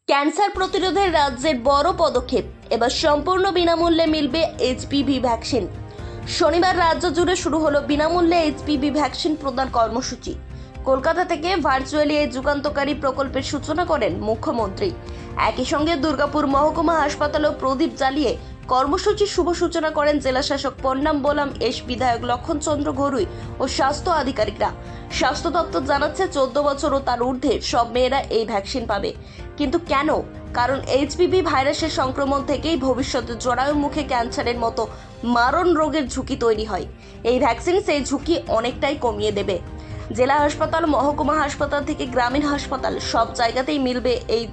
Cancer প্রতিরোধে রাজ্যের বড় পদক্ষেপ, এবার সম্পূর্ণ বিনামূল্যে মিলবে এইচপিভি ভ্যাকসিন। শনিবার রাজ্য জুড়ে শুরু হলো বিনামূল্যে এইচপিভি ভ্যাকসিন প্রদান কর্মসূচি। কলকাতা থেকে ভার্চুয়ালি এই যুগান্তকারী প্রকল্পের সূচনা করেন মুখ্যমন্ত্রী। একই সঙ্গে দুর্গাপুর মহকুমা হাসপাতালেও প্রদীপ জ্বালিয়ে কর্মসূচির শুভ সূচনা করেন জেলাশাসক পন্নাম বোলাম এস, বিধায়ক লক্ষণ চন্দ্র ঘরুই ও স্বাস্থ্য আধিকারিকরা। স্বাস্থ্য দপ্তর জানাচ্ছে 14 বছর ও তার ঊর্ধ্বে সব মেয়েরা এই ভ্যাকসিন পাবে। কিন্তু কেন? কারণ এইচপিভি ভাইরাসের সংক্রমণ থেকেই ভবিষ্যতে জরায়ুর মুখে ক্যান্সারের মতো মারণ রোগের ঝুঁকি তৈরি হয়। এই ভ্যাকসিন সেই ঝুঁকি অনেকটাই কমিয়ে দেবে। জেলা হাসপাতাল, মহকুমা হাসপাতাল থেকে গ্রামীণ হাসপাতাল সব জায়গাতেই মিলবে এই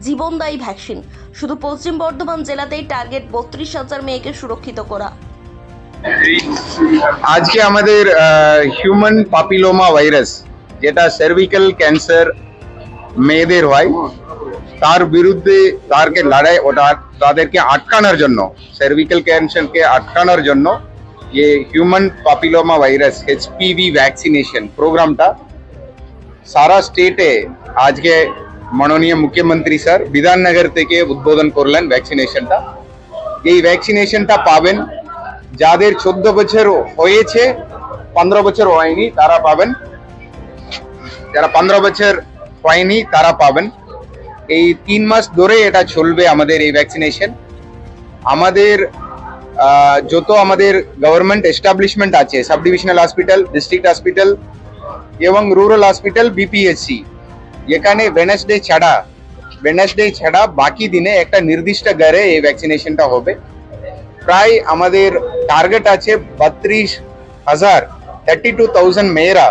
জীবনদায়ী ভ্যাকসিন। শুধু পশ্চিম বর্ধমান জেলাতেই টার্গেট 32,000 মেয়েকে সুরক্ষিত করা। আজকে আমাদের হিউম্যান পাপিলোমা ভাইরাস, যেটা সার্ভিক্যাল ক্যান্সার মেয়েদের হয়, তার বিরুদ্ধে তারকে লড়াই, ওটা তাদেরকে আটকানোর জন্য, সার্ভিক্যাল ক্যান্সারকে আটকানোর জন্য ये ह्यूमन पापिलोमा वायरस HPV वैक्सीनेशन प्रोग्रामটা সারা স্টেটে আজকে মাননীয় মুখ্যমন্ত্রী স্যার বিধাননগর থেকে উদ্বোধন করলেন ভ্যাকসিনেশনটা। এই ভ্যাকসিনেশনটা পাবেন যাদের 14 বছর হয়েছে, 15 বছর হয়নি তারা পাবেন, যারা 15 বছর হয়নি তারা পাবেন। এই 3 মাস ধরে এটা চলবে আমাদের এই ভ্যাকসিনেশন। আমাদের যত আমাদের গভর্নমেন্ট এস্টাবলিশমেন্ট আছে, sub divisional hospital, district hospital এবং রুরাল হসপিটাল, বিপিএসসি, এখানে ওয়েডনেসডে ছাড়া বাকি দিনে একটা নির্দিষ্ট ঘরে এই ভ্যাকসিনেশনটা হবে। প্রায় আমাদের টার্গেট আছে 32,000 মেয়েরা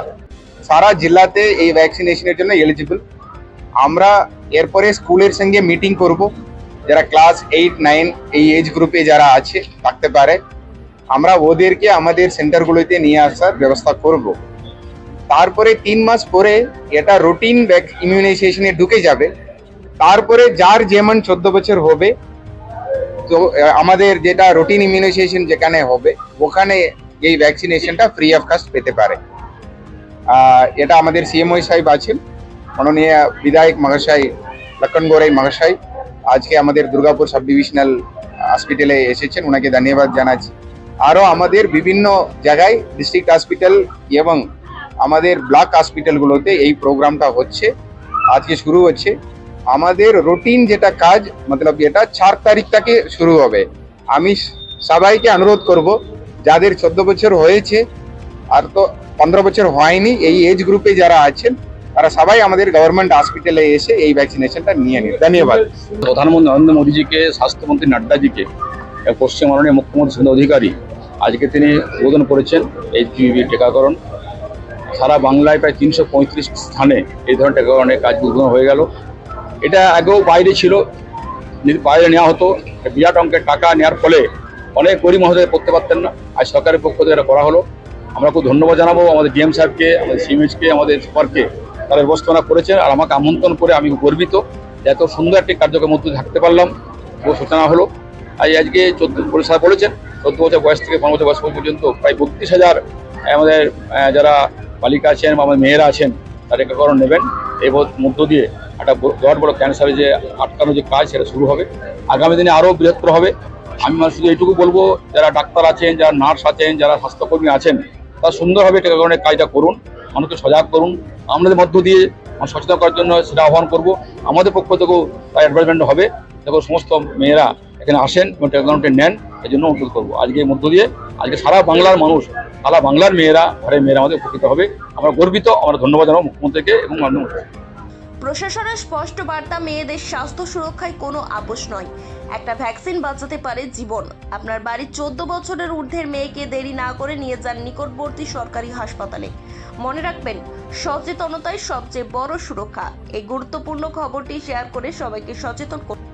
সারা জেলাতে এই ভ্যাকসিনেশনের জন্য এলিজিবল। আমরা এরপরে স্কুলের সঙ্গে মিটিং করব, যারা ক্লাস 8, 9 এই এজ গ্রুপে যারা আছে থাকতে পারে, আমরা ওদেরকে আমাদের সেন্টারগুলোতে নিয়ে আসার ব্যবস্থা করব। তারপরে 3 মাস পরে এটা রুটিন ইমিউনাইজেশনে ঢুকে যাবে। তারপরে যার যেমন 14 বছর হবে, তো আমাদের যেটা রুটিন ইমিউনাইজেশন যেখানে হবে ওখানে এই ভ্যাকসিনেশনটা ফ্রি অফ কস্ট পেতে পারে। এটা আমাদের সিএমও সাহেব আছেন, মাননীয় বিধায়ক মহাশয় লক্ষণ গোরাই মহাশয় আজকে আমাদের দুর্গাপুর সাব ডিভিশনাল হসপিটালে এসেছেন, ওনাকে ধন্যবাদ জানাচ্ছি। আরও আমাদের বিভিন্ন জায়গায় ডিস্ট্রিক্ট হসপিটাল এবং আমাদের ব্লক হসপিটালগুলোতে এই প্রোগ্রামটা হচ্ছে, আজকে শুরু হচ্ছে। আমাদের রুটিন যেটা কাজ, মতলব এটা 4 তারিখ থেকে শুরু হবে। আমি সবাইকে অনুরোধ করব, যাদের 14 বছর হয়েছে আর তো 15 বছর হয়নি, এই এজ গ্রুপে যারা আছেন তারা সবাই আমাদের গভর্নমেন্ট হসপিটালে এসে এই ভ্যাকসিনেশনটা নিয়ে নিন। ধন্যবাদ। প্রধানমন্ত্রী নরেন্দ্র মোদী জিকে, স্বাস্থ্যমন্ত্রী নাড্ডা জিকে, পশ্চিম মাননীয় মুখ্যমন্ত্রী শুভেন্দু অধিকারী আজকে তিনি উদ্বোধন করেছেন এইচপিভি টিকাকরণ। সারা বাংলায় প্রায় 335 স্থানে এই ধরনের টিকাকরণের কাজ উদ্বোধন হয়ে গেল। এটা আগেও বাইরে ছিল, বাইরে নেওয়া হতো, বিরাট অঙ্কের টাকা নেওয়ার ফলে অনেক গরিব মহোদয় করতে পারতেন না। আজ সরকারের পক্ষ থেকে এটা করা হলো। আমরা খুব ধন্যবাদ জানাবো আমাদের ডিএম সাহেবকে, আমাদের সিএমএইচকে, আমাদের সুপারকে, তারা ব্যবস্থাপনা করেছেন। আর আমাকে আমন্ত্রণ করে আমি গর্বিত যে এত সুন্দর একটি কার্যক্রমের মধ্যে থাকতে পারলাম। শুভ সূচনা হলো। আজকে 14 সাহেব বলেছেন 14 বছর বয়স থেকে 15 বছর বয়স পর্যন্ত প্রায় 32,000 আমাদের যারা বালিকা আছেন বা আমাদের মেয়েরা আছেন তারা টিকাকরণ নেবেন। এই মধ্য দিয়ে একটা বিরাট বড় ক্যান্সারের যে আটকানোর যে কাজ সেটা শুরু হবে। আগামী দিনে আরও বৃহত্তর হবে। আমি শুধু এইটুকু বলবো, যারা ডাক্তার আছেন, যারা নার্স আছেন, যারা স্বাস্থ্যকর্মী আছেন, তারা সুন্দরভাবে টিকাকরণের কাজটা করুন, মানুষকে সজাগ করুন। আমাদের মধ্য দিয়ে সচেতন করার জন্য সেটা আহ্বান করব। আমাদের পক্ষ থেকেও তার অ্যাডভার্টাইজমেন্ট হবে, দেখো সমস্ত মেয়েরা এখানে আসেন এবং টিকাকরণটা নেন, এই জন্য অনুরোধ করবো। আজকের মধ্য দিয়ে আজকে সারা বাংলার মানুষ, সারা বাংলার মেয়েরা, ঘরের মেয়েরা আমাদের উপকৃত হবে। আমরা গর্বিত। আমরা ধন্যবাদ জানাবো মুখ্যমন্ত্রীকে এবং মাননীয় মুখ্যমন্ত্রী। প্রশাসনের স্পষ্ট বার্তা, মেয়েদের স্বাস্থ্য সুরক্ষায় কোনো আপোষ নয়। একটা ভ্যাকসিন বাঁচাতে পারে জীবন। আপনার বাড়ির 14 বছরের ঊর্ধ্বের মেয়েকে দেরি না করে নিয়ে যান নিকটবর্তী সরকারি হাসপাতালে। মনে রাখবেন, সচেতনতাই সবচেয়ে বড় সুরক্ষা। এই গুরুত্বপূর্ণ খবরটি শেয়ার করে সবাইকে সচেতন করুন।